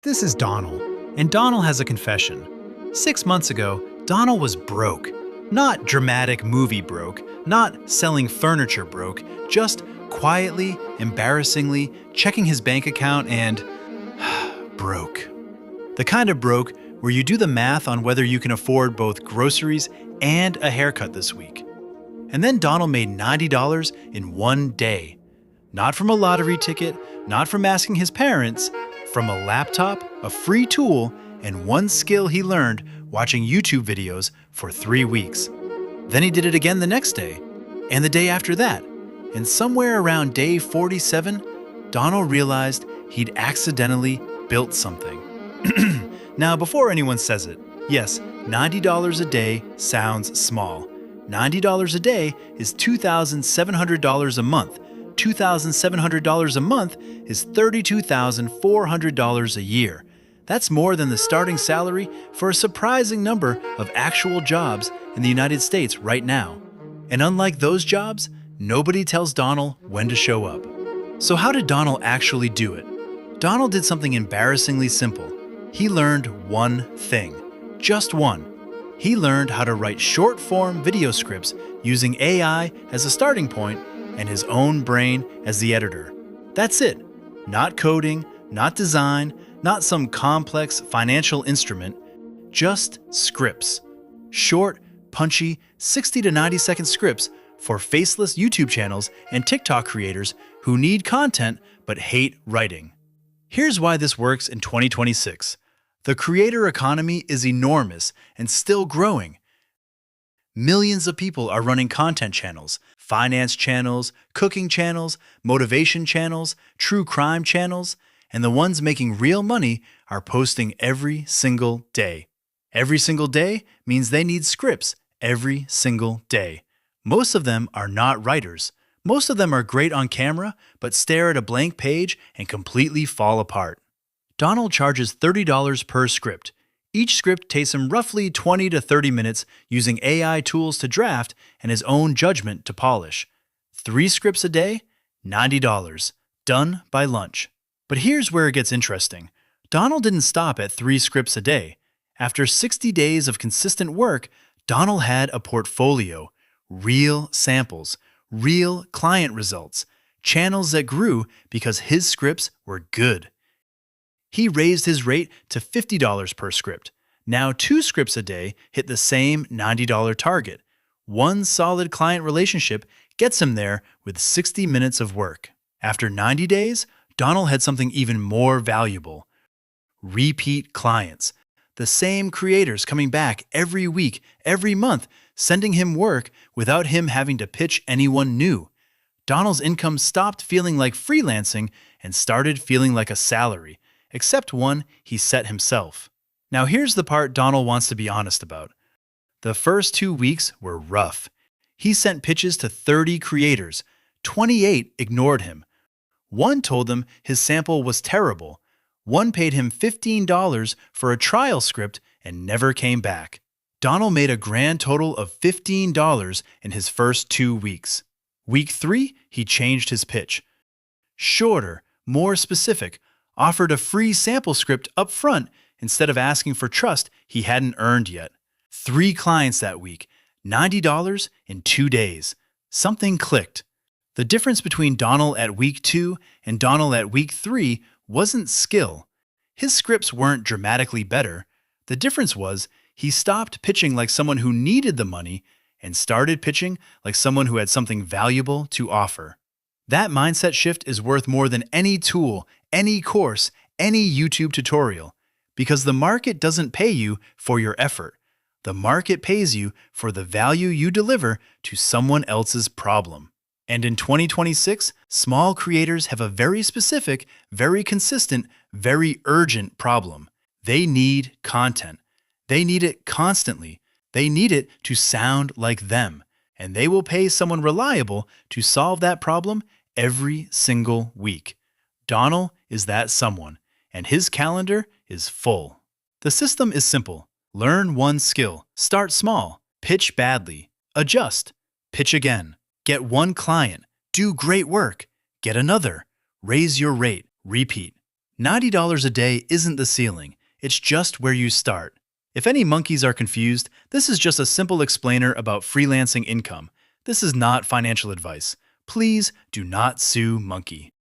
This is Donal, and Donal has a confession. 6 months ago, Donal was broke. Not dramatic movie broke, not selling furniture broke, just quietly, embarrassingly checking his bank account and broke. The kind of broke where you do the math on whether you can afford both groceries and a haircut this week. And then Donal made $90 in one day. Not from a lottery ticket, not from asking his parents, from a laptop, a free tool, and one skill he learned watching YouTube videos for 3 weeks. Then he did it again the next day, and the day after that. And somewhere around day 47, Donal realized he'd accidentally built something. Now, before anyone says it, yes, $90 a day sounds small. $90 a day is $2,700 a month. $2,700 a month is $32,400 a year. That's more than the starting salary for a surprising number of actual jobs in the United States right now. And unlike those jobs, nobody tells Donal when to show up. So how did Donal actually do it? Donal did something embarrassingly simple. He learned one thing. Just one. He learned how to write short-form video scripts using AI as a starting point and his own brain as the editor. That's it. Not coding, not design, not some complex financial instrument, just scripts. Short, punchy, 60 to 90-second scripts for faceless YouTube channels and TikTok creators who need content but hate writing. Here's why this works in 2026. The creator economy is enormous and still growing. Millions of people are running content channels, finance channels, cooking channels, motivation channels, true crime channels, and the ones making real money are posting every single day. Every single day means they need scripts every single day. Most of them are not writers. Most of them are great on camera, but stare at a blank page and completely fall apart. Donal charges $30 per script. Each script takes him roughly 20 to 30 minutes using AI tools to draft and his own judgment to polish. 3 scripts a day, $90. Done by lunch. But here's where it gets interesting. Donal didn't stop at 3 scripts a day. After 60 days of consistent work, Donal had a portfolio, real samples, real client results, channels that grew because his scripts were good. He raised his rate to $50 per script. Now 2 scripts a day hit the same $90 target. One solid client relationship gets him there with 60 minutes of work. After 90 days, Donal had something even more valuable. Repeat clients. The same creators coming back every week, every month, sending him work without him having to pitch anyone new. Donal's income stopped feeling like freelancing and started feeling like a salary, except one he set himself. Now here's the part Donal wants to be honest about. The first 2 weeks were rough. He sent pitches to 30 creators. 28 ignored him. One told him his sample was terrible. One paid him $15 for a trial script and never came back. Donal made a grand total of $15 in his first 2 weeks. Week 3, he changed his pitch. Shorter, more specific, offered a free sample script up front instead of asking for trust he hadn't earned yet. 3 clients that week, $90 in 2 days. Something clicked. The difference between Donal at week 2 and Donal at week 3 wasn't skill. His scripts weren't dramatically better. The difference was he stopped pitching like someone who needed the money and started pitching like someone who had something valuable to offer. That mindset shift is worth more than any tool, any course, any YouTube tutorial, because the market doesn't pay you for your effort. The market pays you for the value you deliver to someone else's problem. And in 2026, small creators have a very specific, very consistent, very urgent problem. They need content. They need it constantly. They need it to sound like them. And they will pay someone reliable to solve that problem every single week. Donal is that someone, and his calendar is full. The system is simple. Learn one skill. Start small. Pitch badly. Adjust. Pitch again. Get one client. Do great work. Get another. Raise your rate. Repeat. $90 a day isn't the ceiling, it's just where you start. If any monkeys are confused, this is just a simple explainer about freelancing income. This is not financial advice. Please do not sue Monkey.